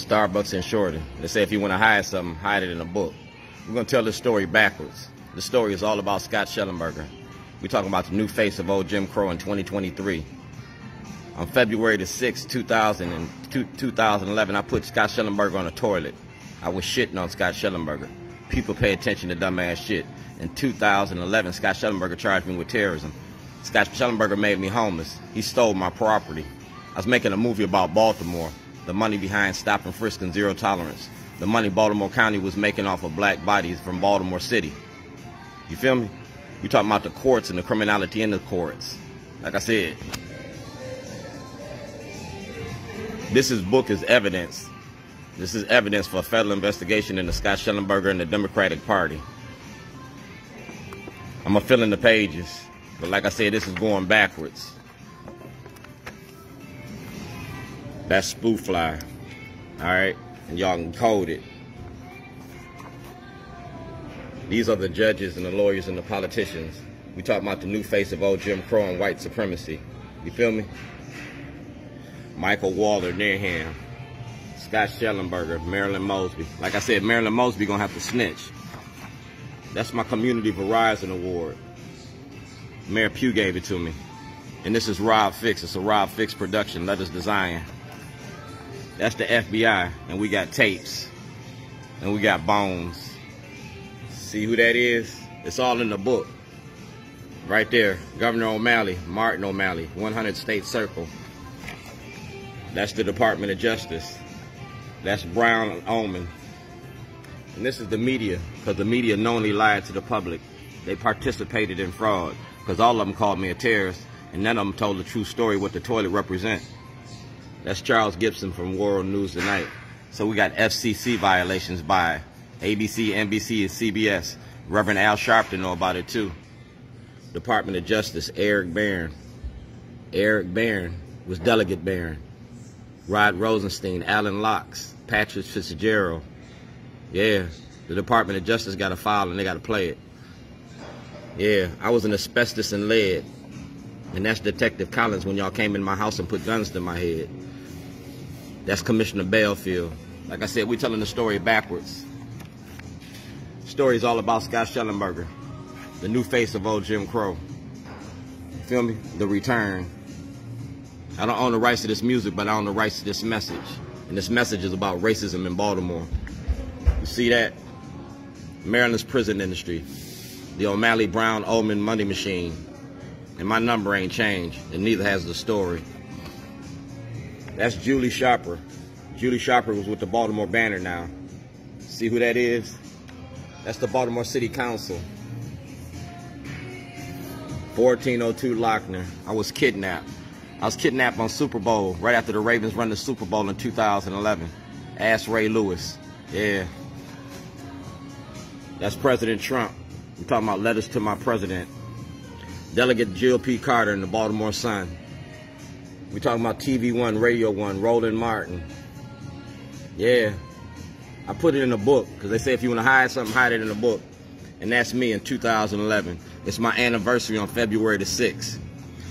Starbucks and Shorty. They say if you want to hide something, hide it in a book. We're going to tell this story backwards. The story is all about Scott Shellenberger. We're talking about the new face of old Jim Crow in 2023. On February the 6th, 2011, I put Scott Shellenberger on a toilet. I was shitting on Scott Shellenberger. People pay attention to dumbass shit. In 2011, Scott Shellenberger charged me with terrorism. Scott Shellenberger made me homeless. He stole my property. I was making a movie about Baltimore. The money behind stop and frisk and zero tolerance. The money Baltimore County was making off of black bodies from Baltimore City. You feel me? We talking about the courts and the criminality in the courts. Like I said, this book is evidence. This is evidence for a federal investigation into Scott Shellenberger and the Democratic Party. I'm gonna fill in the pages, but like I said, this is going backwards. That's spoof fly, all right, and y'all can code it. These are the judges and the lawyers and the politicians. We talk about the new face of old Jim Crow and white supremacy. You feel me? Michael Waller, Nearham, Scott Shellenberger, Marilyn Mosby. Like I said, Marilyn Mosby gonna have to snitch. That's my Community Verizon Award. Mayor Pugh gave it to me. And this is Rob Fix. It's a Rob Fix production, Letters Design. That's the FBI, and we got tapes, and we got bones. See who that is? It's all in the book. Right there, Governor O'Malley, Martin O'Malley, 100 State Circle. That's the Department of Justice. That's Brown Omen. And this is the media, because the media knowingly lied to the public. They participated in fraud, because all of them called me a terrorist, and none of them told the true story what the toilet represents. That's Charles Gibson from World News Tonight. So we got FCC violations by ABC, NBC, and CBS. Reverend Al Sharpton know about it too. Department of Justice, Eric Barron. Eric Barron was Delegate Barron. Rod Rosenstein, Alan Locks, Patrick Fitzgerald. Yeah, the Department of Justice got a file and they got to play it. Yeah, I was in asbestos and lead. And that's Detective Collins when y'all came in my house and put guns to my head. That's Commissioner Belfield. Like I said, we're telling the story backwards. The story is all about Scott Shellenberger, the new face of old Jim Crow. You feel me? The return. I don't own the rights to this music, but I own the rights to this message. And this message is about racism in Baltimore. You see that? Maryland's prison industry. The O'Malley Brown Omen money machine. And my number ain't changed, and neither has the story. That's Julie Sharper. Julie Sharper was with the Baltimore Banner now. See who that is? That's the Baltimore City Council. 1402 Lochner. I was kidnapped. I was kidnapped on Super Bowl, right after the Ravens run the Super Bowl in 2011. Ask Ray Lewis. Yeah. That's President Trump. We're talking about letters to my president. Delegate Jill P. Carter in the Baltimore Sun. We're talking about TV One, Radio One, Roland Martin. Yeah. I put it in a book, because they say if you want to hide something, hide it in a book. And that's me in 2011. It's my anniversary on February the 6th.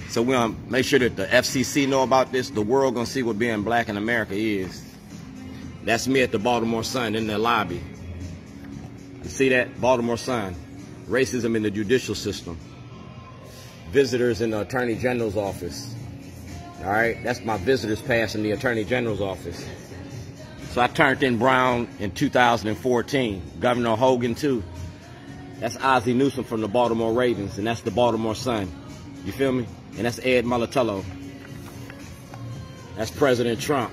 So we're going to make sure that the FCC know about this. The world going to see what being black in America is. That's me at the Baltimore Sun in the lobby. You see that? Baltimore Sun. Racism in the judicial system. Visitors in the Attorney General's office. All right, that's my visitor's pass in the Attorney General's office. So I turned in Brown in 2014. Governor Hogan too. That's Ozzie Newsome from the Baltimore Ravens, and that's the Baltimore Sun. You feel me? And that's Ed Mulatello. That's President Trump.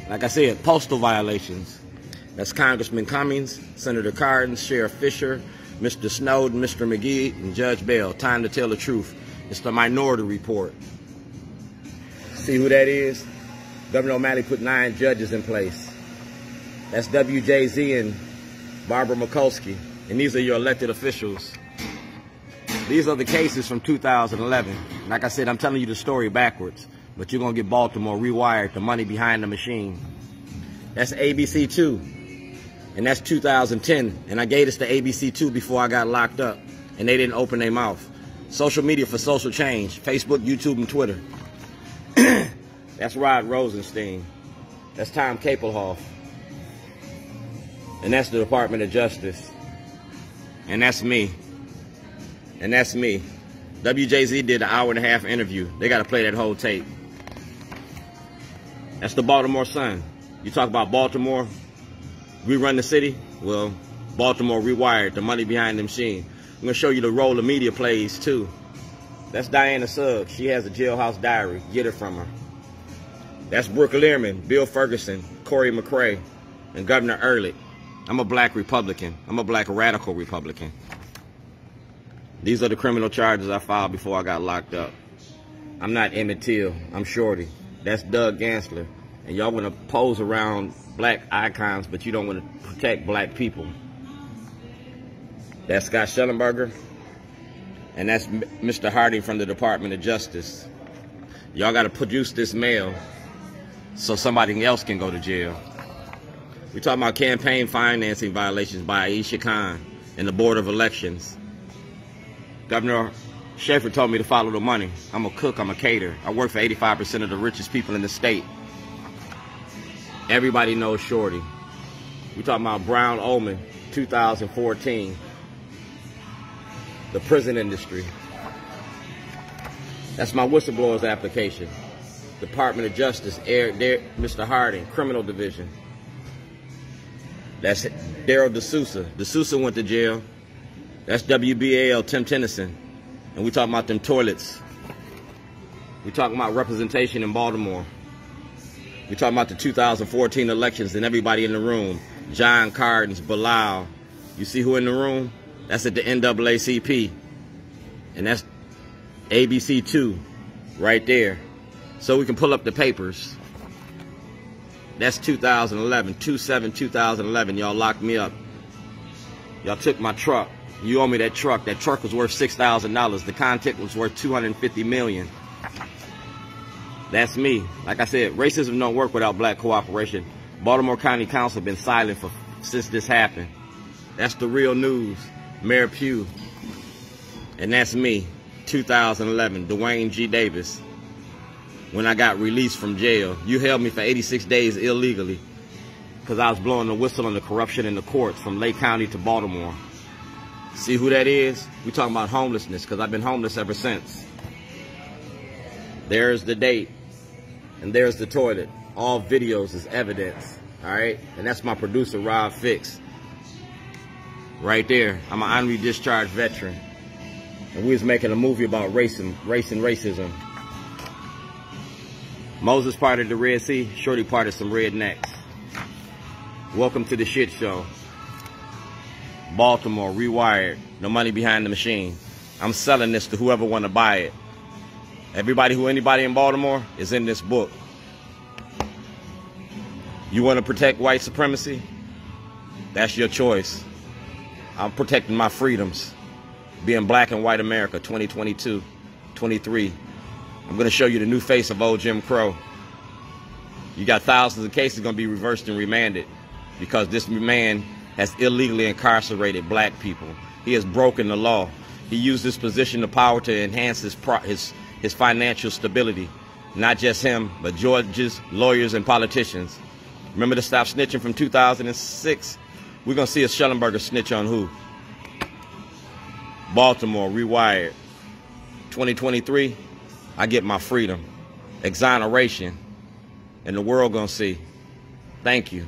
Like I said, postal violations. That's Congressman Cummings, Senator Cardin, Sheriff Fisher, Mr. Snowden, Mr. McGee, and Judge Bell. Time to tell the truth. It's the Minority Report. See who that is? Governor O'Malley put 9 judges in place. That's WJZ and Barbara Mikulski. And these are your elected officials. These are the cases from 2011. Like I said, I'm telling you the story backwards. But you're going to get Baltimore rewired, the money behind the machine. That's ABC2. And that's 2010. And I gave this to ABC2 before I got locked up. And they didn't open their mouth. Social media for social change. Facebook, YouTube, and Twitter. That's Rod Rosenstein. That's Tom Capelhoff. And that's the Department of Justice. And that's me. And that's me. WJZ did an hour-and-a-half interview. They got to play that whole tape. That's the Baltimore Sun. You talk about Baltimore, we run the city. Well, Baltimore Rewired, the money behind the machine. I'm going to show you the role the media plays, too. That's Diana Suggs. She has a Jailhouse Diary. Get it from her. That's Brooke Learman, Bill Ferguson, Corey McCrae, and Governor Ehrlich. I'm a black Republican. I'm a black radical Republican. These are the criminal charges I filed before I got locked up. I'm not Emmit Till. I'm Shorty. That's Doug Gansler. And y'all want to pose around black icons, but you don't want to protect black people. That's Scott Shellenberger. And that's Mr. Hardin from the Department of Justice. Y'all got to produce this mail so somebody else can go to jail. We're talking about campaign financing violations by Aisha Khan and the Board of Elections. Governor Schaefer told me to follow the money. I'm a cook, I'm a caterer. I work for 85% of the richest people in the state. Everybody knows Shorty. We're talking about Brown Omen, 2014. The prison industry. That's my whistleblower's application. Department of Justice, Mr. Hardin, Criminal Division. That's Daryl D'Souza. D'Souza went to jail. That's WBAL, Tim Tennyson. And we talking about them toilets. We talking about representation in Baltimore. We talking about the 2014 elections and everybody in the room. John Cardins, Bilal. You see who in the room? That's at the NAACP. And that's ABC 2 right there. So we can pull up the papers. That's 2011, 2/7/2011. Y'all locked me up. Y'all took my truck. You owe me that truck. That truck was worth $6,000. The content was worth $250 million. That's me. Like I said, racism don't work without black cooperation. Baltimore County Council been silent since this happened. That's the real news. Mayor Pugh. And that's me, 2011, Dwayne G. Davis. When I got released from jail, you held me for 86 days illegally because I was blowing the whistle on the corruption in the courts from Lake County to Baltimore. See who that is? We talking about homelessness because I've been homeless ever since. There's the date and there's the toilet. All videos is evidence, all right? And that's my producer, Rob Fix. Right there. I'm an honorary discharged veteran. And we was making a movie about race and racism. Moses parted the Red Sea, Shorty parted some rednecks. Welcome to the shit show. Baltimore, Rewired, the money behind the machine. I'm selling this to whoever want to buy it. Anybody in Baltimore is in this book. You want to protect white supremacy? That's your choice. I'm protecting my freedoms. Being black and white America, 2022, 23. I'm going to show you the new face of old Jim Crow. You got thousands of cases going to be reversed and remanded because this man has illegally incarcerated black people. He has broken the law. He used his position of power to enhance his financial stability. Not just him, but judges, lawyers, and politicians. Remember the Stop Snitching from 2006? We're going to see a Shellenberger snitch on who? Baltimore, Rewired. 2023, I get my freedom. Exoneration. And the world going to see. Thank you.